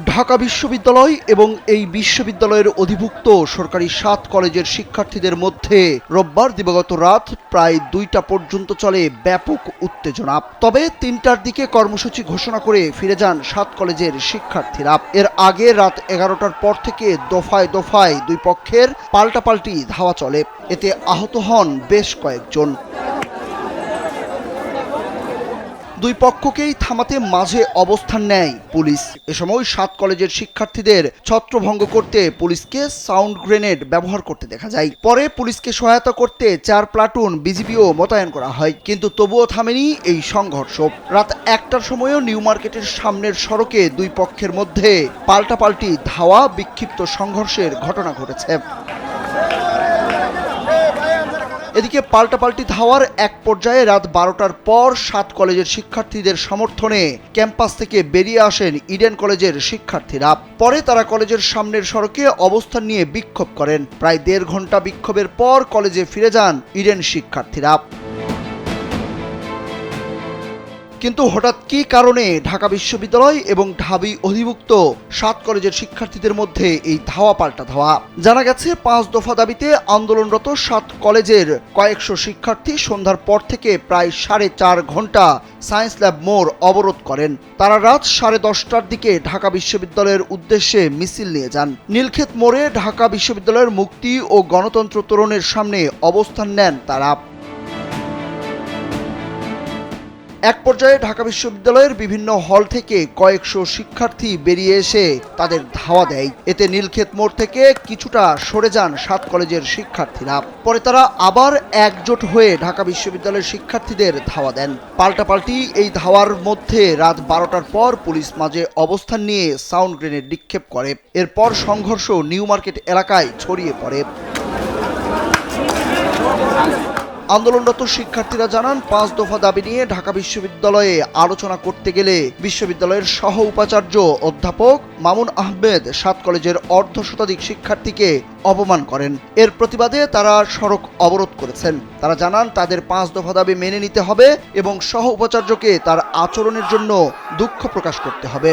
ঢাকা বিশ্ববিদ্যালয় এবং এই বিশ্ববিদ্যালয়ের অধিভুক্ত সরকারি 7 কলেজের শিক্ষার্থীদের মধ্যে রোববার দিবাগত রাত প্রায় 2টা পর্যন্ত চলে ব্যাপক উত্তেজনা। তবে 3টার দিকে কর্মসূচি ঘোষণা করে ফিরে যান 7 কলেজের শিক্ষার্থীরা। এর আগে রাত 11টার পর থেকে দফায় দফায় দুই পক্ষের পাল্টাপাল্টি ধাওয়া চলে। এতে আহত হন বেশ কয়েকজন। দুই পক্ষকেই থামাতে মাঝে অবস্থান নেয় পুলিশ। এ সময় 7 কলেজের শিক্ষার্থীদের ছত্রভঙ্গ করতে পুলিশকে সাউন্ড গ্রেনেড ব্যবহার করতে দেখা যায়। পরে পুলিশকে সহায়তা করতে 4 প্লাটুন বিজিবিও মোতায়েন করা হয়, কিন্তু তবুও থামেনি এই সংঘর্ষ। রাত 1টার সময়ও নিউ মার্কেটের সামনের সড়কে দুই পক্ষের মধ্যে পাল্টাপাল্টি ধাওয়া, বিক্ষিপ্ত সংঘর্ষের ঘটনা ঘটেছে। এদিকে পাল্টাপাল্টি ধাওয়ার এক পর্যায়ে রাত 12টার পর 7 কলেজের শিক্ষার্থীদের সমর্থনে ক্যাম্পাস থেকে বেরিয়ে আসেন ইডেন কলেজের শিক্ষার্থীরা। পরে তারা কলেজের সামনের সড়কে অবস্থান নিয়ে বিক্ষোভ করেন। প্রায় 1.5 ঘন্টা বিক্ষোভের পর কলেজে ফিরে যান ইডেন শিক্ষার্থীরা। কিন্তু হঠাৎ কী কারণে ঢাকা বিশ্ববিদ্যালয় এবং ঢাবি অধিভুক্ত 7 কলেজের শিক্ষার্থীদের মধ্যে এই ধাওয়া পাল্টা ধাওয়া? জানা গেছে 5 দফা দাবিতে আন্দোলনরত 7 কলেজের কয়েকশো শিক্ষার্থী সন্ধ্যার পর থেকে প্রায় 4.5 ঘন্টা সায়েন্স ল্যাব মোড় অবরোধ করেন। তারা রাত 10:30টার দিকে ঢাকা বিশ্ববিদ্যালয়ের উদ্দেশ্যে মিছিল নিয়ে যান। নীলক্ষেত মোড়ে ঢাকা বিশ্ববিদ্যালয়ের মুক্তি ও গণতন্ত্র তোরণের সামনে অবস্থান নেন তারা। এক পর্যায়ে ঢাকা বিশ্ববিদ্যালয়ের বিভিন্ন হল থেকে কয়েকশো শিক্ষার্থী বেরিয়ে এসে তাদের ধাওয়া দেয়। এতে নীলক্ষেত মোড় থেকে কিছুটা সরে যান 7 কলেজের শিক্ষার্থীরা। পরে তারা আবার একজোট হয়ে ঢাকা বিশ্ববিদ্যালয়ের শিক্ষার্থীদের ধাওয়া দেন। পাল্টাপাল্টি এই ধাওয়ার মধ্যে রাত 12টার পর পুলিশ মাঝে অবস্থান নিয়ে সাউন্ড গ্রেনেড নিক্ষেপ করে। এরপর সংঘর্ষ নিউ মার্কেট এলাকায় ছড়িয়ে পড়ে। আন্দোলনরত শিক্ষার্থীরা জানান, 5 দফা দাবি নিয়ে ঢাকা বিশ্ববিদ্যালয়ে আলোচনা করতে গেলে বিশ্ববিদ্যালয়ের সহ উপাচার্য অধ্যাপক মামুন আহমেদ 7 কলেজের অর্ধশতাধিক শিক্ষার্থীকে অপমান করেন। এর প্রতিবাদে তারা সড়ক অবরোধ করেছেন। তারা জানান, তাদের 5 দফা দাবি মেনে নিতে হবে এবং সহ উপাচার্যকে তার আচরণের জন্য দুঃখ প্রকাশ করতে হবে।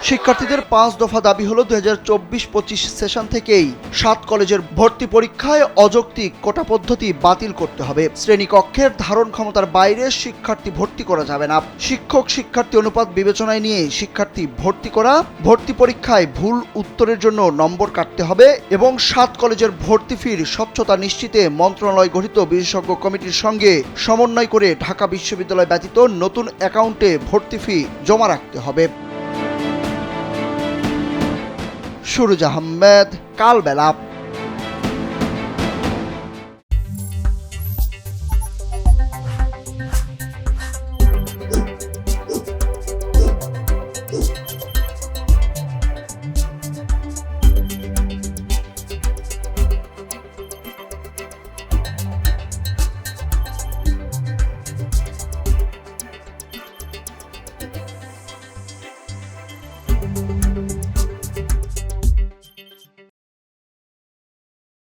শিক্ষার্থীদের 5 দফা দাবি হলো 2024-25 সেশন থেকেই 7 কলেজের ভর্তি পরীক্ষায় অযৌক্তিক কোটা পদ্ধতি বাতিল করতে হবে। শ্রেণীকক্ষের ধারণ ক্ষমতার বাইরে শিক্ষার্থী ভর্তি করা যাবে না। শিক্ষক শিক্ষার্থী অনুপাত বিবেচনায় নিয়ে শিক্ষার্থী ভর্তি করা, ভর্তি পরীক্ষায় ভুল উত্তরের জন্য নম্বর কাটতে হবে এবং 7 কলেজের ভর্তি ফির স্বচ্ছতা নিশ্চিতে মন্ত্রণালয় গঠিত বিশেষজ্ঞ কমিটির সঙ্গে সমন্বয় করে ঢাকা বিশ্ববিদ্যালয় ব্যতীত নতুন অ্যাকাউন্টে ভর্তি ফি জমা রাখতে হবে। সুরুজ আহমেদ, কালবেলা।